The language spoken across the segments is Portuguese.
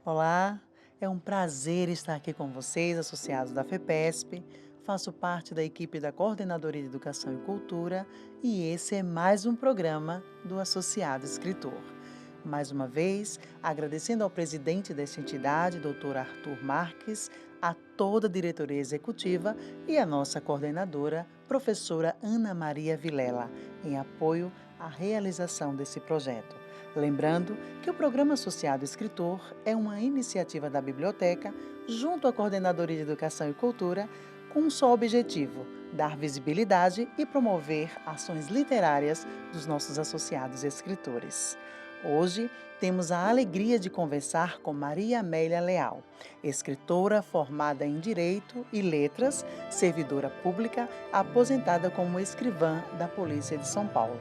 Olá, é um prazer estar aqui com vocês, associados da FEPESP. Faço parte da equipe da Coordenadoria de Educação e Cultura e esse é mais um programa do Associado Escritor. Mais uma vez, agradecendo ao presidente desta entidade, Dr. Arthur Marques, a toda a diretoria executiva e a nossa coordenadora, professora Ana Maria Vilela, em apoio à realização desse projeto. Lembrando que o Programa Associado Escritor é uma iniciativa da Biblioteca, junto à Coordenadoria de Educação e Cultura, com um só objetivo: dar visibilidade e promover ações literárias dos nossos associados escritores. Hoje temos a alegria de conversar com Maria Amélia Leal, escritora formada em Direito e Letras, servidora pública, aposentada como escrivã da Polícia de São Paulo.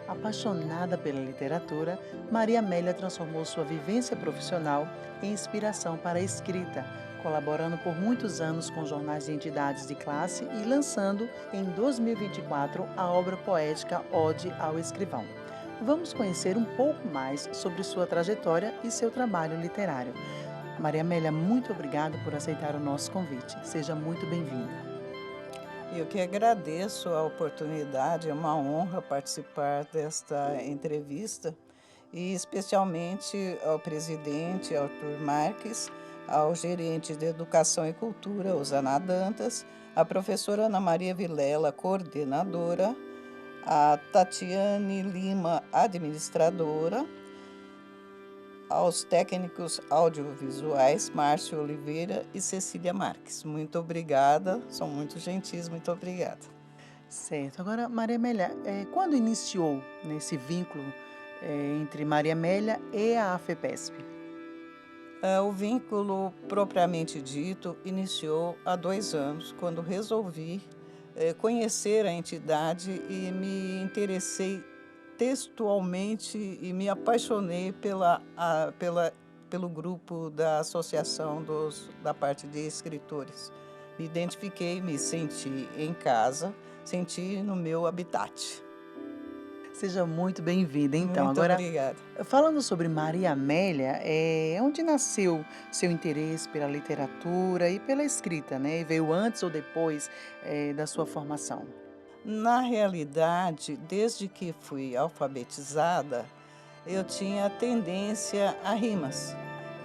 Apaixonada pela literatura, Maria Amélia transformou sua vivência profissional em inspiração para a escrita, colaborando por muitos anos com jornais de entidades de classe e lançando, em 2024, a obra poética Ode ao Escrivão. Vamos conhecer um pouco mais sobre sua trajetória e seu trabalho literário. Maria Amélia, muito obrigada por aceitar o nosso convite. Seja muito bem-vinda. Eu que agradeço a oportunidade, é uma honra participar desta entrevista e especialmente ao presidente Arthur Marques, ao gerente de Educação e Cultura, Osana Dantas, a professora Ana Maria Vilela, coordenadora, a Tatiane Lima, administradora, aos técnicos audiovisuais Márcio Oliveira e Cecília Marques. Muito obrigada, são muito gentis, muito obrigada. Certo. Agora, Maria Amélia, quando iniciou nesse vínculo entre Maria Amélia e a AFEPESP? O vínculo propriamente dito iniciou há 2 anos, quando resolvi conhecer a entidade e me interessei textualmente e me apaixonei pelo grupo da associação da parte de escritores. Me identifiquei, me senti em casa, senti no meu habitat. Seja muito bem-vinda, então. Muito Agora, obrigada. falando sobre Maria Amélia, onde nasceu seu interesse pela literatura e pela escrita, né? E veio antes ou depois da sua formação? Na realidade, desde que fui alfabetizada, eu tinha tendência a rimas.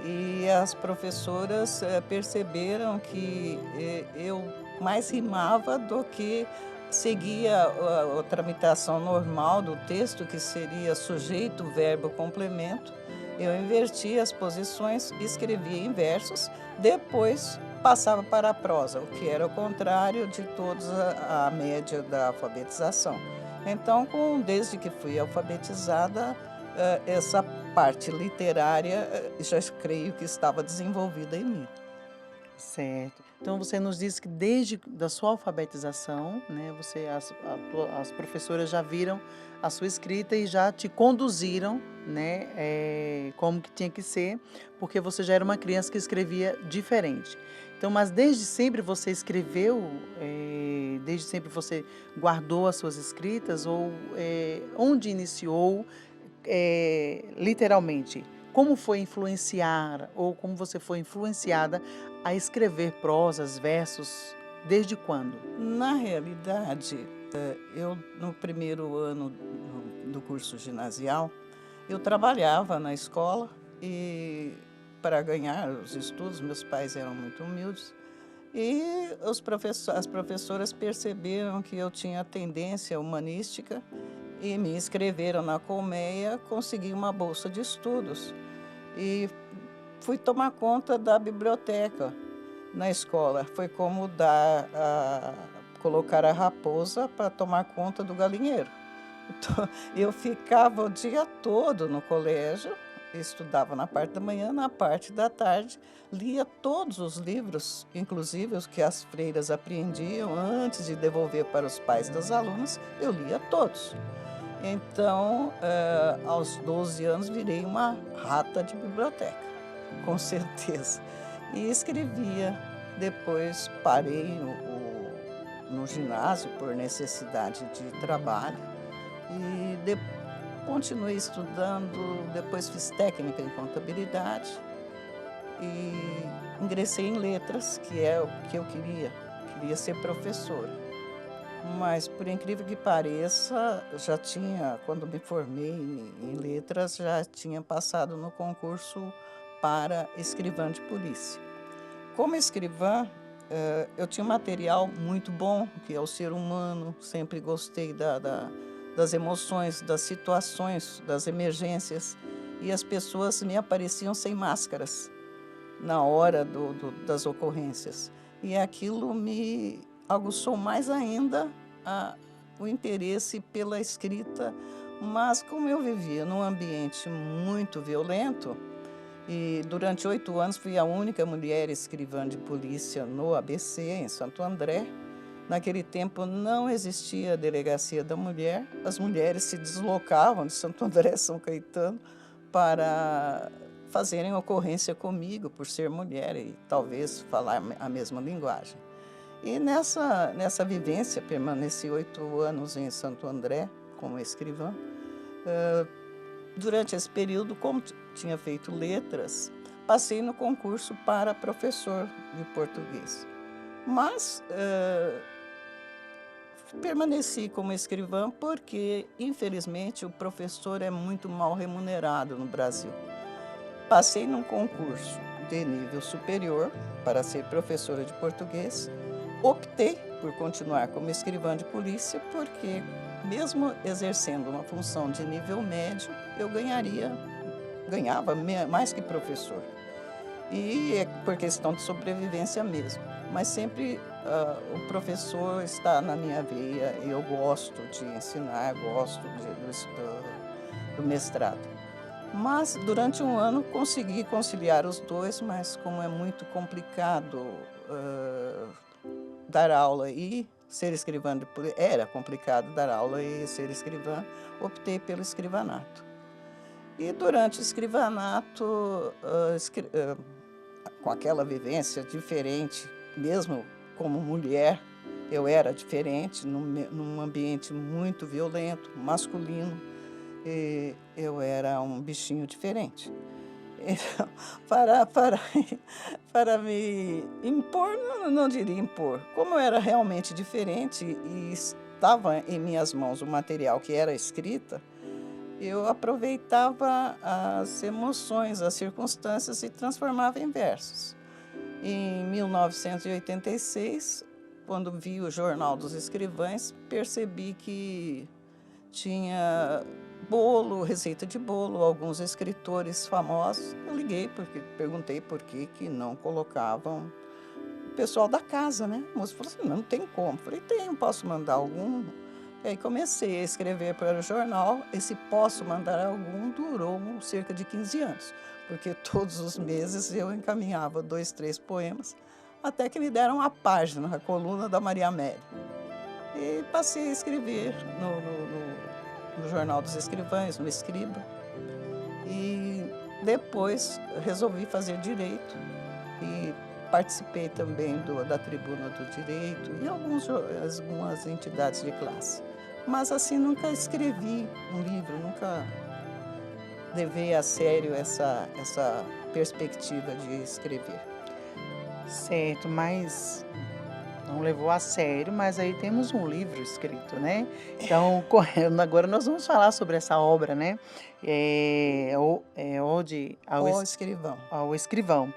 E as professoras perceberam que eu mais rimava do que seguia a tramitação normal do texto, que seria sujeito, verbo, complemento. Eu invertia as posições, escrevia em versos, depois passava para a prosa, o que era o contrário de toda a média da alfabetização. Então, desde que fui alfabetizada, essa parte literária já creio que estava desenvolvida em mim. Certo. Então você nos disse que desde da sua alfabetização, né, as professoras já viram a sua escrita e já te conduziram, né, como que tinha que ser, porque você já era uma criança que escrevia diferente. Então, mas desde sempre você escreveu, desde sempre você guardou as suas escritas ou onde iniciou, literalmente? Como foi influenciar ou como você foi influenciada a escrever prosas, versos, desde quando? Na realidade, eu no primeiro ano do curso ginasial, eu trabalhava na escola e para ganhar os estudos, meus pais eram muito humildes, e as professoras perceberam que eu tinha tendência humanística e me inscreveram na colmeia, consegui uma bolsa de estudos e fui tomar conta da biblioteca na escola. Foi como colocar a raposa para tomar conta do galinheiro. Então, eu ficava o dia todo no colégio, estudava na parte da manhã, na parte da tarde, lia todos os livros, inclusive os que as freiras apreendiam antes de devolver para os pais das alunas, eu lia todos. Então, aos 12 anos, virei uma rata de biblioteca, com certeza. E escrevia. Depois parei no ginásio por necessidade de trabalho e continuei estudando. Depois fiz técnica em contabilidade e ingressei em letras, que é o que eu queria ser professora. Mas, por incrível que pareça, já tinha, quando me formei em letras, já tinha passado no concurso para escrivã de polícia. Como escrivã, eu tinha um material muito bom, que é o ser humano, sempre gostei das emoções, das situações, das emergências, e as pessoas me apareciam sem máscaras na hora das ocorrências. E aquilo me aguçou mais ainda o interesse pela escrita, mas como eu vivia num ambiente muito violento, e durante 8 anos fui a única mulher escrivã de polícia no ABC, em Santo André. Naquele tempo não existia a delegacia da mulher, as mulheres se deslocavam de Santo André, São Caetano, para fazerem ocorrência comigo, por ser mulher e talvez falar a mesma linguagem. E nessa vivência, permaneci 8 anos em Santo André como escrivã. Durante esse período, como tinha feito letras, passei no concurso para professor de português. Mas permaneci como escrivã porque, infelizmente, o professor é muito mal remunerado no Brasil. Passei num concurso de nível superior para ser professora de português. Optei por continuar como escrivã de polícia porque, mesmo exercendo uma função de nível médio, eu ganhava mais que professor. E é por questão de sobrevivência mesmo. Mas sempre o professor está na minha veia e eu gosto de ensinar, gosto do mestrado. Mas durante um ano consegui conciliar os dois, mas como é muito complicado dar aula e ser escrivã, era complicado dar aula e ser escrivã, optei pelo escrivanato. E durante o escrivanato, com aquela vivência diferente, mesmo como mulher, eu era diferente, num ambiente muito violento, masculino, e eu era um bichinho diferente. Então, para me impor, não diria impor, como eu era realmente diferente e estava em minhas mãos o material que era escrita, eu aproveitava as emoções, as circunstâncias e transformava em versos. Em 1986, quando vi o Jornal dos Escrivães, percebi que tinha bolo, receita de bolo, alguns escritores famosos. Eu liguei, perguntei por que não colocavam o pessoal da casa, né? O moço falou assim, não tem como. Falei, tenho, posso mandar algum? E aí comecei a escrever para o jornal. Esse posso mandar algum durou cerca de 15 anos, porque todos os meses eu encaminhava 2, 3 poemas, até que me deram a página, a coluna da Maria Amélia. E passei a escrever no Jornal dos Escrivães, no Escriba. E depois resolvi fazer direito e participei também da Tribuna do Direito e algumas entidades de classe. Mas assim, nunca escrevi um livro, nunca levei a sério essa perspectiva de escrever. Certo, mas não levou a sério, mas aí temos um livro escrito, né? Então, agora nós vamos falar sobre essa obra, né? Ode O Escrivão. ao Escrivão.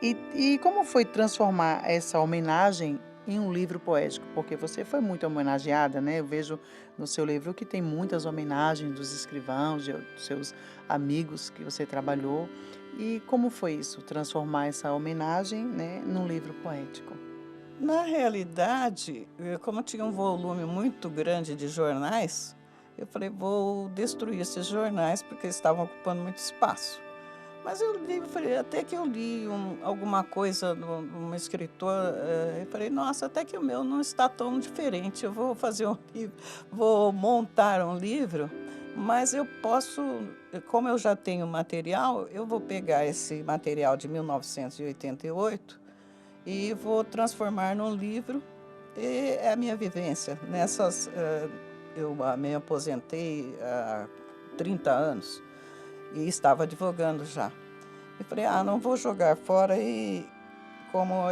E como foi transformar essa homenagem em um livro poético? Porque você foi muito homenageada, né? Eu vejo no seu livro que tem muitas homenagens dos escrivãos, dos seus amigos que você trabalhou. E como foi isso, transformar essa homenagem, né, num livro poético? Na realidade, como tinha um volume muito grande de jornais, eu falei, vou destruir esses jornais porque estavam ocupando muito espaço. Mas eu li, até que eu li alguma coisa de um escritor, eu falei, nossa, até que o meu não está tão diferente, eu vou fazer um livro, vou montar um livro, mas eu posso, como eu já tenho material, eu vou pegar esse material de 1988 e vou transformar num livro, e é a minha vivência. Eu me aposentei há 30 anos. E estava advogando já. E falei, não vou jogar fora. E como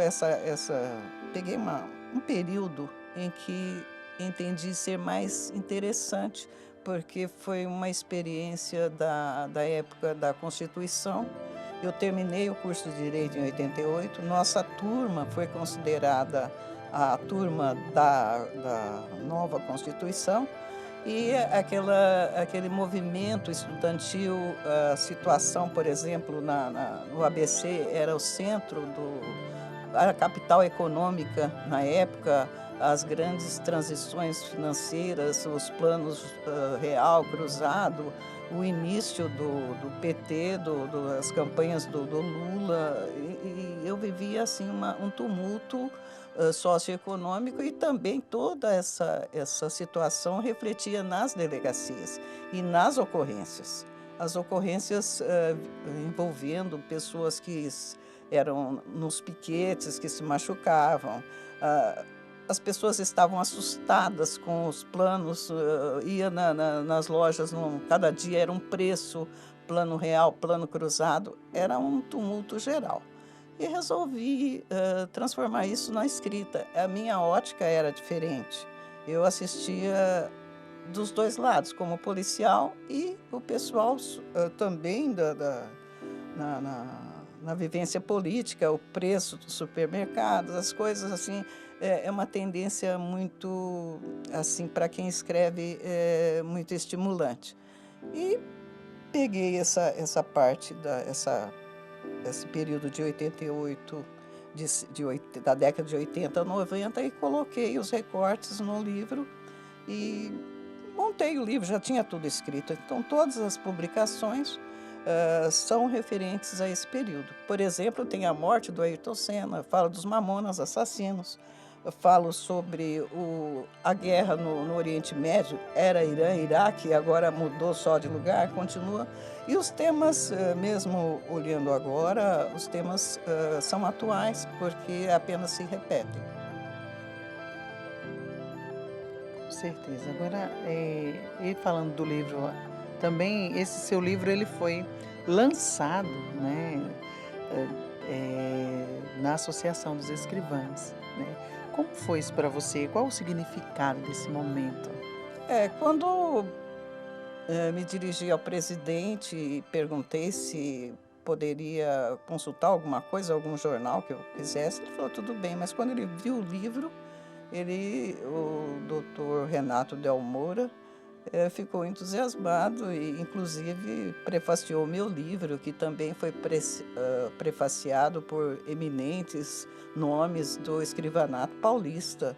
peguei um período em que entendi ser mais interessante, porque foi uma experiência da época da Constituição. Eu terminei o curso de Direito em 88. Nossa turma foi considerada a turma da nova Constituição. E aquele movimento estudantil, a situação, por exemplo, no ABC, era o centro a capital econômica na época, as grandes transições financeiras, os planos real, cruzado, o início do PT, das campanhas do Lula, e eu vivia assim um tumulto socioeconômico, e também toda essa situação refletia nas delegacias e nas ocorrências. As ocorrências envolvendo pessoas que eram nos piquetes, que se machucavam. As pessoas estavam assustadas com os planos, ia nas lojas, cada dia era um preço, plano real, plano cruzado, era um tumulto geral. E resolvi transformar isso na escrita. A minha ótica era diferente. Eu assistia dos dois lados, como policial e o pessoal também na vivência política, o preço dos supermercados, as coisas assim. É uma tendência muito, assim, para quem escreve, muito estimulante. E peguei essa parte esse período de 88, da década de 80, 90, e coloquei os recortes no livro e montei o livro, já tinha tudo escrito. Então, todas as publicações são referentes a esse período. Por exemplo, tem a morte do Ayrton Senna, falo dos Mamonas Assassinos, eu falo sobre a guerra no Oriente Médio, era Irã, Iraque, agora mudou só de lugar, continua. E os temas, mesmo olhando agora, os temas são atuais, porque apenas se repetem. Com certeza. Agora, e falando do livro, também esse seu livro ele foi lançado, né, na Associação dos Escrivães, né? Como foi isso para você? Qual o significado desse momento? Quando me dirigi ao presidente e perguntei se poderia consultar alguma coisa, algum jornal que eu quisesse, ele falou tudo bem, mas quando ele viu o livro, o doutor Renato Del Moura, ficou entusiasmado e, inclusive, prefaciou o meu livro, que também foi prefaciado por eminentes nomes do escrivanato paulista.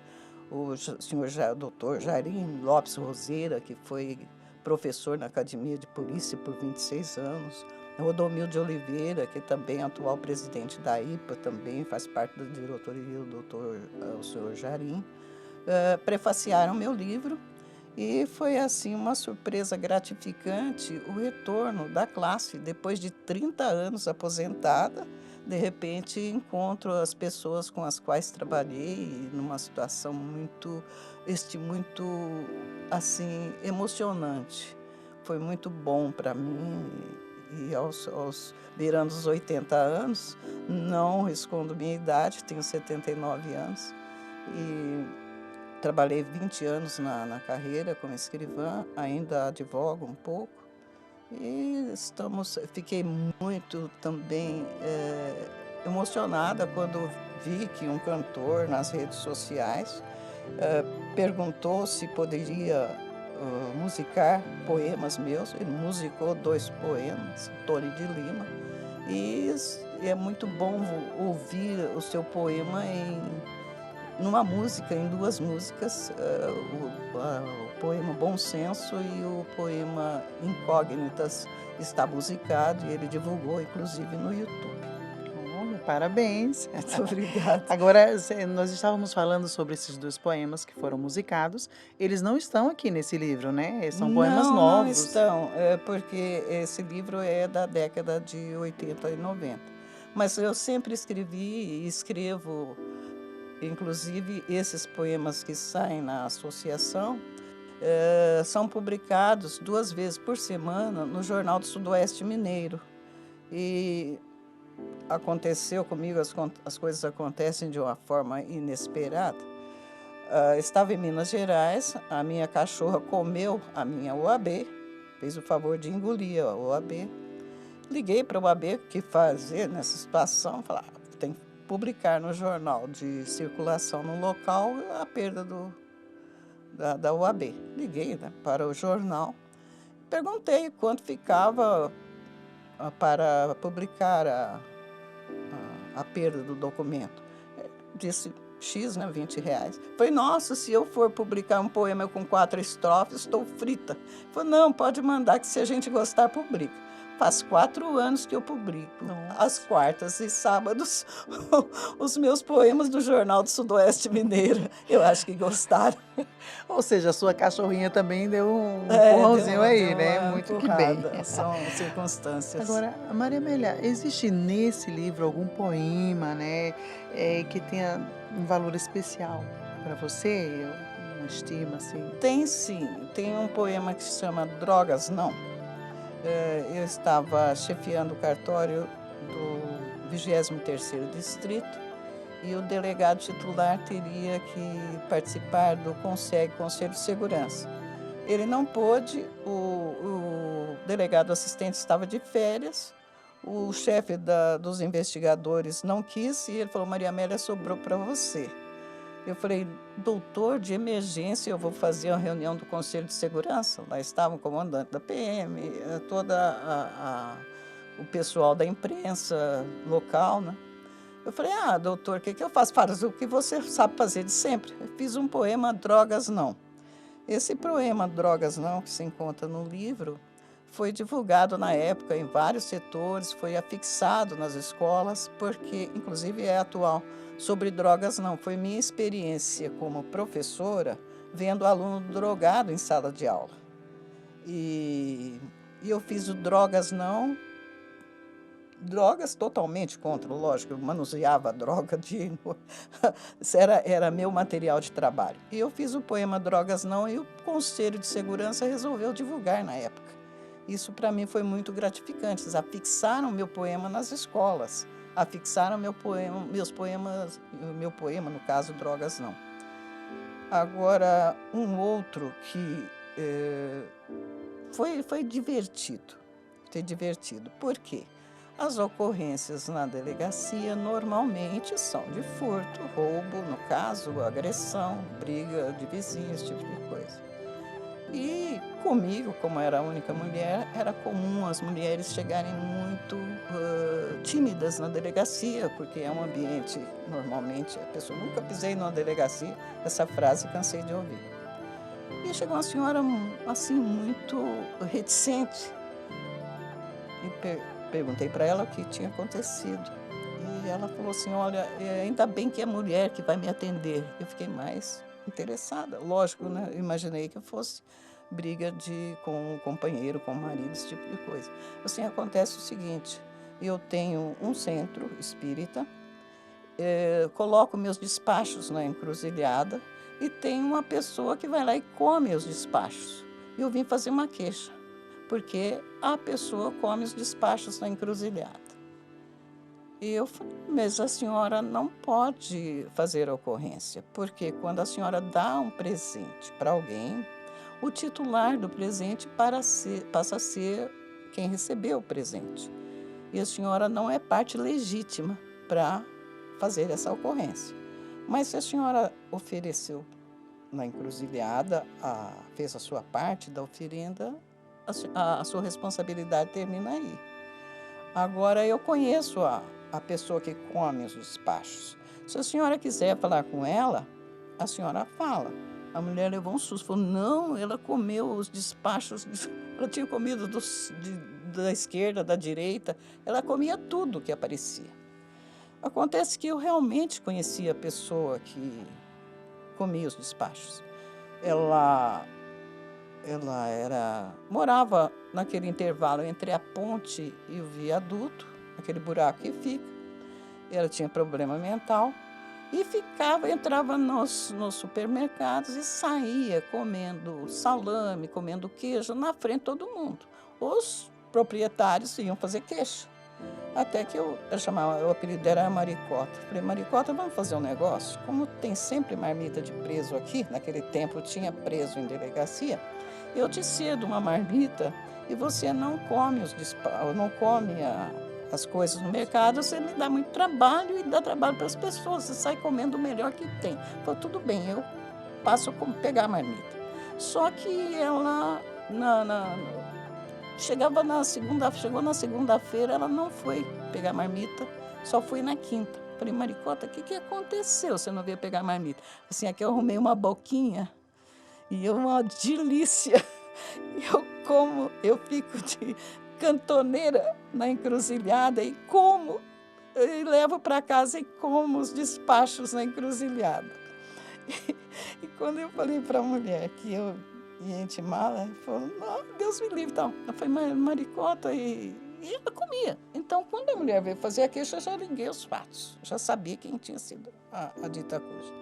O senhor doutor Jairim Lopes Roseira, que foi professor na Academia de Polícia por 26 anos. O Odomil de Oliveira, que também é atual presidente da IPA, também faz parte da diretoria o senhor Jairim, prefaciaram meu livro. E foi assim uma surpresa gratificante o retorno da classe. Depois de 30 anos aposentada, de repente encontro as pessoas com as quais trabalhei numa situação muito assim, emocionante. Foi muito bom para mim. E beirando os 80 anos, não escondo minha idade, tenho 79 anos. E trabalhei 20 anos na carreira como escrivã, ainda advogo um pouco. E fiquei muito também emocionada quando vi que um cantor nas redes sociais perguntou se poderia musicar poemas meus. Ele musicou 2 poemas, Tony de Lima. E é muito bom ouvir o seu poema numa música, em 2 músicas, o poema Bom Senso e o poema Incógnitas está musicado, e ele divulgou, inclusive, no YouTube. Olha, parabéns. Muito obrigada. Agora, nós estávamos falando sobre esses 2 poemas que foram musicados. Eles não estão aqui nesse livro, né? São poemas novos. Não estão, porque esse livro é da década de 80 e 90. Mas eu sempre escrevi e escrevo. Inclusive, esses poemas que saem na associação são publicados 2 vezes por semana no Jornal do Sudoeste Mineiro. E aconteceu comigo, as coisas acontecem de uma forma inesperada. Estava em Minas Gerais, a minha cachorra comeu a minha OAB, fez o favor de engolir a OAB. Liguei para a OAB, o que fazer nessa situação? Falar, tem que publicar no jornal de circulação no local a perda da OAB. Liguei, né, para o jornal, perguntei quanto ficava para publicar a perda do documento. Disse X, né, R$ 20. Falei, nossa, se eu for publicar um poema com 4 estrofes, estou frita. Falei, não, pode mandar que se a gente gostar, publica. Faz 4 anos que eu publico, às quartas e sábados, os meus poemas do Jornal do Sudoeste Mineiro. Eu acho que gostaram. Ou seja, a sua cachorrinha também deu um Deu empurrãozinho aí, deu né? uma Muito que bem. empurrada, são circunstâncias. Agora, Maria Amélia, existe nesse livro algum poema, né, que tenha um valor especial para você? Uma estima, assim? Tem sim, tem um poema que se chama Drogas Não. Eu estava chefiando o cartório do 23º Distrito e o delegado titular teria que participar do Conselho de Segurança. Ele não pôde, o delegado assistente estava de férias, o chefe dos investigadores não quis e ele falou, Maria Amélia, sobrou para você. Eu falei, doutor, de emergência, eu vou fazer a reunião do Conselho de Segurança. Lá estava o comandante da PM, todo o pessoal da imprensa local, né? Eu falei, doutor, o que eu faço? Faz o que você sabe fazer de sempre. Eu fiz um poema, Drogas Não. Esse poema, Drogas Não, que se encontra no livro, foi divulgado na época em vários setores, foi afixado nas escolas, porque, inclusive, é atual. Sobre drogas não, foi minha experiência como professora vendo aluno drogado em sala de aula. E eu fiz o Drogas Não, drogas totalmente contra, lógico, eu manuseava droga, isso era meu material de trabalho. E eu fiz o poema Drogas Não e o Conselho de Segurança resolveu divulgar na época. Isso para mim foi muito gratificante, eles afixaram meu poema nas escolas. Afixaram meu poema, meu poema, no caso, Drogas Não. Agora, um outro que foi divertido. Por quê? As ocorrências na delegacia normalmente são de furto, roubo, no caso, agressão, briga de vizinhos, esse tipo de coisa. E comigo, como era a única mulher, era comum as mulheres chegarem muito tímidas na delegacia, porque é um ambiente, normalmente, a pessoa nunca pisei numa delegacia, essa frase cansei de ouvir. E chegou uma senhora, assim, muito reticente. E perguntei para ela o que tinha acontecido. E ela falou assim, olha, ainda bem que é mulher que vai me atender. Eu fiquei mais interessada. Lógico, né? Eu imaginei que fosse briga com o companheiro, com o marido, esse tipo de coisa. Assim, acontece o seguinte, eu tenho um centro espírita, coloco meus despachos na encruzilhada e tem uma pessoa que vai lá e come os despachos. Eu vim fazer uma queixa, porque a pessoa come os despachos na encruzilhada. E eu falei, mas a senhora não pode fazer a ocorrência, porque quando a senhora dá um presente para alguém, o titular do presente passa a ser quem recebeu o presente. E a senhora não é parte legítima para fazer essa ocorrência. Mas se a senhora ofereceu na encruzilhada, fez a sua parte da oferenda, a sua responsabilidade termina aí. Agora, eu conheço a pessoa que come os despachos. Se a senhora quiser falar com ela, a senhora fala. A mulher levou um susto, falou, não, ela comeu os despachos, ela tinha comido da esquerda, da direita, ela comia tudo que aparecia. Acontece que eu realmente conhecia a pessoa que comia os despachos. Ela morava naquele intervalo entre a ponte e o viaduto, aquele buraco que fica. Ela tinha problema mental e entrava nos supermercados e saía comendo salame, comendo queijo na frente de todo mundo. Os proprietários iam fazer queixa. Até que eu chamava, o apelido dela era Maricota. Falei, Maricota, vamos fazer um negócio? Como tem sempre marmita de preso aqui, naquele tempo tinha preso em delegacia, eu te cedo uma marmita e você não come não come as coisas no mercado, você me dá muito trabalho e dá trabalho para as pessoas, você sai comendo o melhor que tem. Falei, tudo bem, eu passo a pegar a marmita. Só que ela, chegou na segunda-feira, ela não foi pegar marmita, só foi na quinta. Falei, Maricota, o que aconteceu? Você não veio pegar marmita? Assim, aqui eu arrumei uma boquinha e uma delícia. Eu como, eu fico de cantoneira na encruzilhada e como, e levo para casa e como os despachos na encruzilhada. E quando eu falei para a mulher que eu ia intimar, ela falou, não, Deus me livre, então. Eu falei, Maricota, e ela comia. Então, quando a mulher veio fazer a queixa, eu já liguei os fatos, já sabia quem tinha sido a dita cuja.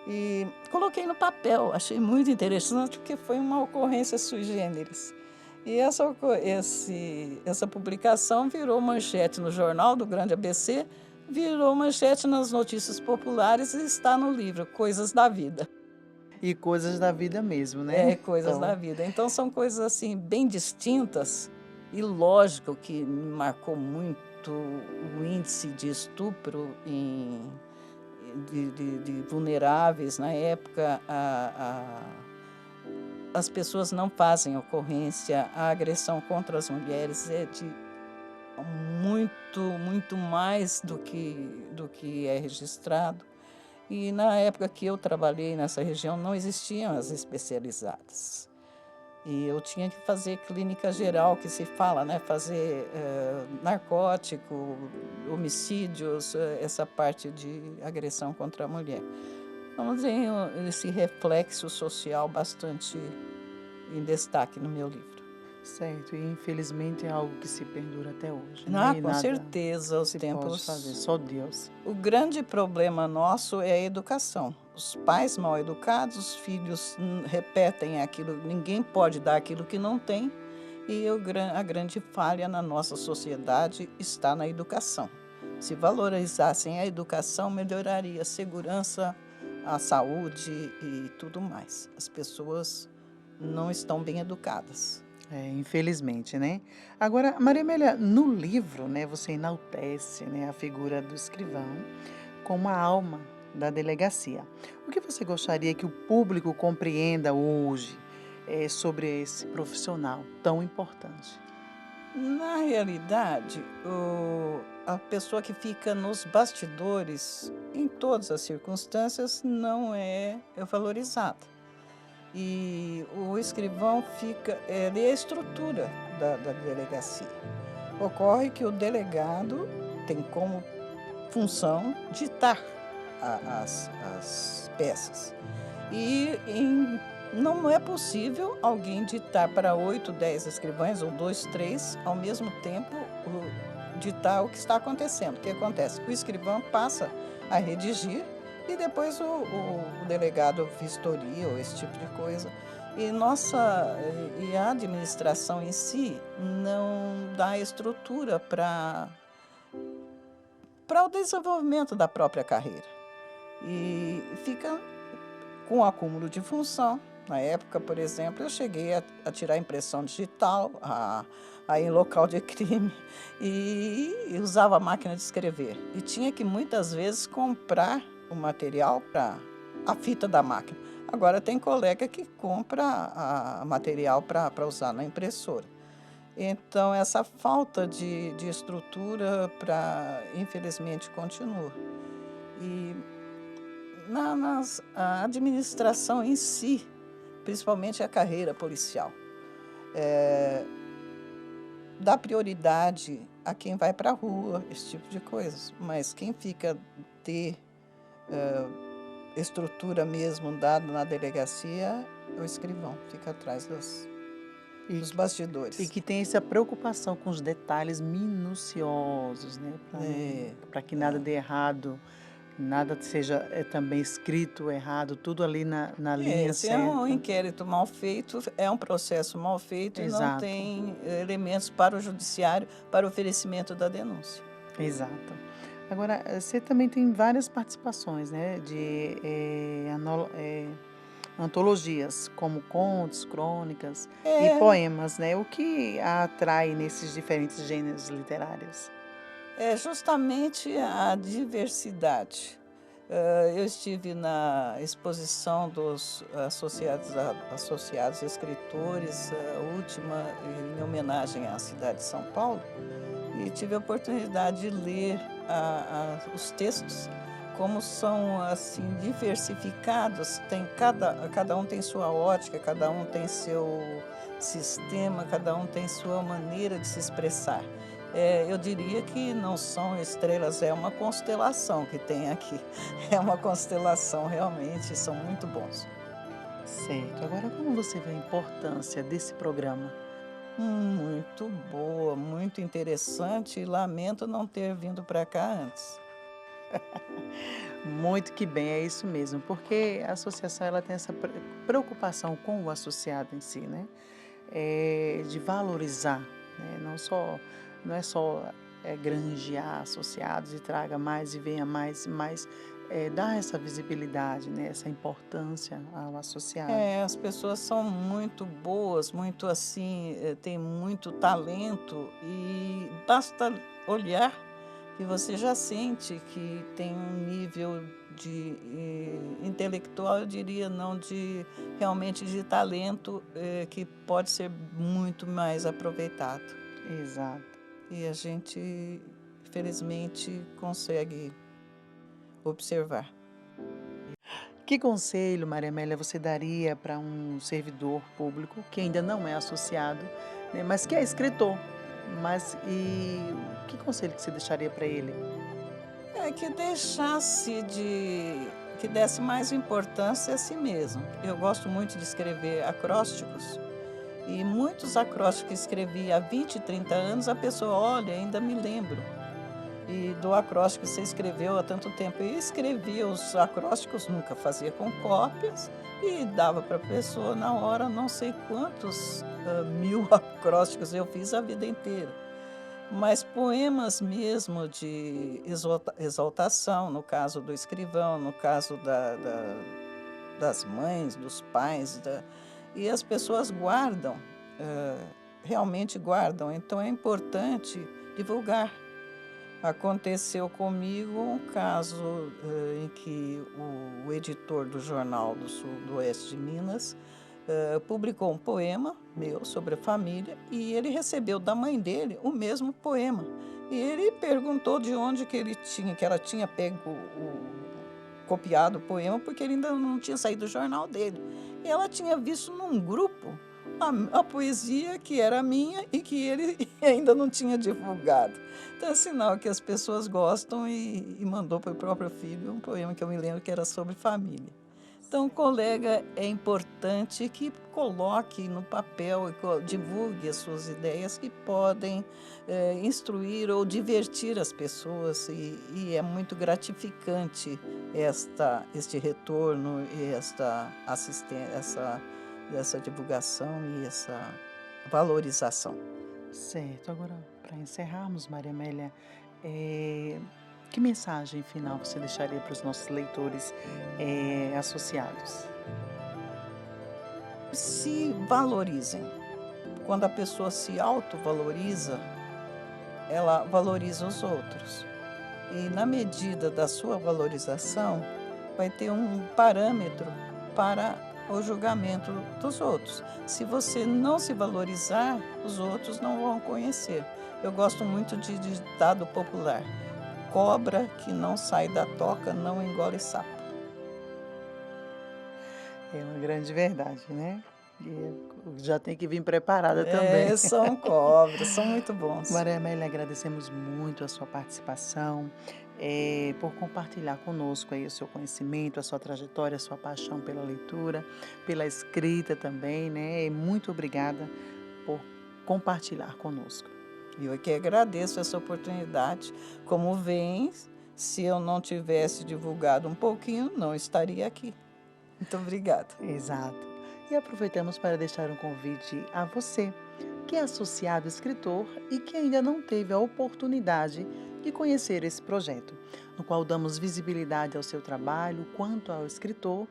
E coloquei no papel, achei muito interessante, porque foi uma ocorrência sui generis. E essa publicação virou manchete no jornal do Grande ABC, virou manchete nas notícias populares e está no livro Coisas da Vida. E coisas da vida mesmo, É, né? coisas da vida. Então são coisas assim bem distintas e lógico que me marcou muito o índice de estupro de vulneráveis. Na época, as pessoas não fazem ocorrência, a agressão contra as mulheres é de muito mais do que é registrado. E na época que eu trabalhei nessa região não existiam as especializadas. E eu tinha que fazer clínica geral, que se fala, né? Fazer narcótico, homicídios, essa parte de agressão contra a mulher. Então tem esse reflexo social bastante em destaque no meu livro. Certo, e infelizmente é algo que se perdura até hoje, Ah, né? E com nada certeza, os se pode fazer, tempos. só Deus. O grande problema nosso é a educação. Os pais mal educados, os filhos repetem aquilo, ninguém pode dar aquilo que não tem, e a grande falha na nossa sociedade está na educação. Se valorizassem a educação, melhoraria a segurança, a saúde e tudo mais. As pessoas não estão bem educadas. É, infelizmente, né? Agora, Maria Amélia, no livro, né, você enaltece, né, a figura do escrivão como a alma da delegacia. O que você gostaria que o público compreenda hoje, sobre esse profissional tão importante? Na realidade, a pessoa que fica nos bastidores, em todas as circunstâncias, não é valorizada. E o escrivão ele é a estrutura da delegacia. Ocorre que o delegado tem como função ditar as peças. Não é possível alguém ditar para 8, 10 escrivães, ou 2, 3, ao mesmo tempo, ditar o que está acontecendo. O que acontece? O escrivão passa a redigir e depois o delegado vistoria ou esse tipo de coisa. E a administração em si não dá estrutura para o desenvolvimento da própria carreira. E fica com o acúmulo de função. Na época, por exemplo, eu cheguei a tirar impressão digital em local de crime e usava a máquina de escrever. E tinha que muitas vezes comprar o material para a fita da máquina. Agora tem colega que compra material para usar na impressora. Então, essa falta de estrutura, infelizmente, continua. E a administração em si, principalmente a carreira policial, dá prioridade a quem vai para a rua, esse tipo de coisas. Mas quem fica de estrutura mesmo dada na delegacia é o escrivão, fica atrás dos bastidores. E que tem essa preocupação com os detalhes minuciosos, né? Para que nada dê errado Nada seja também escrito errado, tudo ali na linha Se é um certa. inquérito mal feito, é um processo mal feito e não Exato, tem elementos para o judiciário para oferecimento da denúncia. exato. Agora, você também tem várias participações, né, de antologias, como contos, crônicas e É, poemas, né? O que a atrai nesses diferentes gêneros literários? é justamente a diversidade. Eu estive na exposição dos associados escritores, a última em homenagem à cidade de São Paulo, e tive a oportunidade de ler os textos, como são assim diversificados, tem cada um tem sua ótica, cada um tem seu sistema, cada um tem sua maneira de se expressar. Eu diria que não são estrelas, é uma constelação que tem aqui. É uma constelação, realmente, são muito bons. Certo. Agora, como você vê a importância desse programa? Muito boa, muito interessante e lamento não ter vindo para cá antes. Muito que bem, é isso mesmo, porque a associação ela tem essa preocupação com o associado em si, né? De valorizar, né? Não é só granjear associados e traga mais e venha mais, mas dar essa visibilidade, né? Essa importância ao associado. As pessoas são muito boas, muito assim, têm muito talento e basta olhar que você já sente que tem um nível de intelectual, eu diria, não de realmente de talento, que pode ser muito mais aproveitado. Exato. E a gente, felizmente, consegue observar. Que conselho, Maria Amélia, você daria para um servidor público que ainda não é associado, né, mas que é escritor? Mas e que conselho que você deixaria para ele? Que deixasse que desse mais importância a si mesmo. Eu gosto muito de escrever acrósticos, e muitos acrósticos que escrevi há 20, 30 anos, a pessoa olha, ainda me lembro. E do acróstico que você escreveu há tanto tempo. Eu escrevia os acrósticos, nunca fazia com cópias, e dava para a pessoa na hora, não sei quantos mil acrósticos eu fiz a vida inteira. Mas poemas mesmo de exaltação, no caso do escrivão, no caso das mães, dos pais, e as pessoas guardam, hã, realmente guardam, então é importante divulgar. Aconteceu comigo um caso, em que o editor do Jornal do Sudoeste de Minas, publicou um poema meu sobre a família e ele recebeu da mãe dele o mesmo poema. E ele perguntou de onde que ela tinha pego copiado o poema, porque ele ainda não tinha saído do jornal dele. E ela tinha visto num grupo a poesia que era minha e que ele ainda não tinha divulgado. Então é sinal que as pessoas gostam e mandou para o próprio filho um poema que eu me lembro que era sobre família. Então, colega, é importante que coloque no papel e divulgue as suas ideias que podem instruir ou divertir as pessoas e é muito gratificante este retorno e esta assistência, essa divulgação e essa valorização. Certo. Agora, para encerrarmos, Maria Amélia, eh, que mensagem final você deixaria para os nossos leitores, associados? Se valorizem. Quando a pessoa se autovaloriza, ela valoriza os outros. E na medida da sua valorização, vai ter um parâmetro para o julgamento dos outros. Se você não se valorizar, os outros não vão conhecer. Eu gosto muito de ditado popular: cobra que não sai da toca não engole sapo. É uma grande verdade, né? E já tem que vir preparada também. São cobras, são muito bons. Maria Amélia, agradecemos muito a sua participação, por compartilhar conosco aí o seu conhecimento, a sua trajetória, a sua paixão pela leitura, pela escrita também, né? E muito obrigada por compartilhar conosco. Eu é que agradeço essa oportunidade. Como vem, Se eu não tivesse divulgado um pouquinho, não estaria aqui. Muito obrigada. Exato. E aproveitamos para deixar um convite a você, que é associado escritor e que ainda não teve a oportunidade de conhecer esse projeto, no qual damos visibilidade ao seu trabalho quanto ao escritor,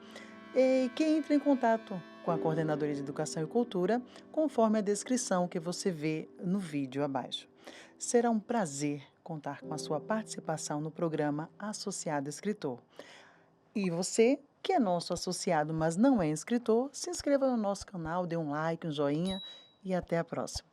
e que entre em contato com a Coordenadoria de Educação e Cultura, conforme a descrição que você vê no vídeo abaixo. Será um prazer contar com a sua participação no programa Associado Escritor. E você, que é nosso associado, mas não é inscritor, se inscreva no nosso canal, dê um like, um joinha e até a próxima.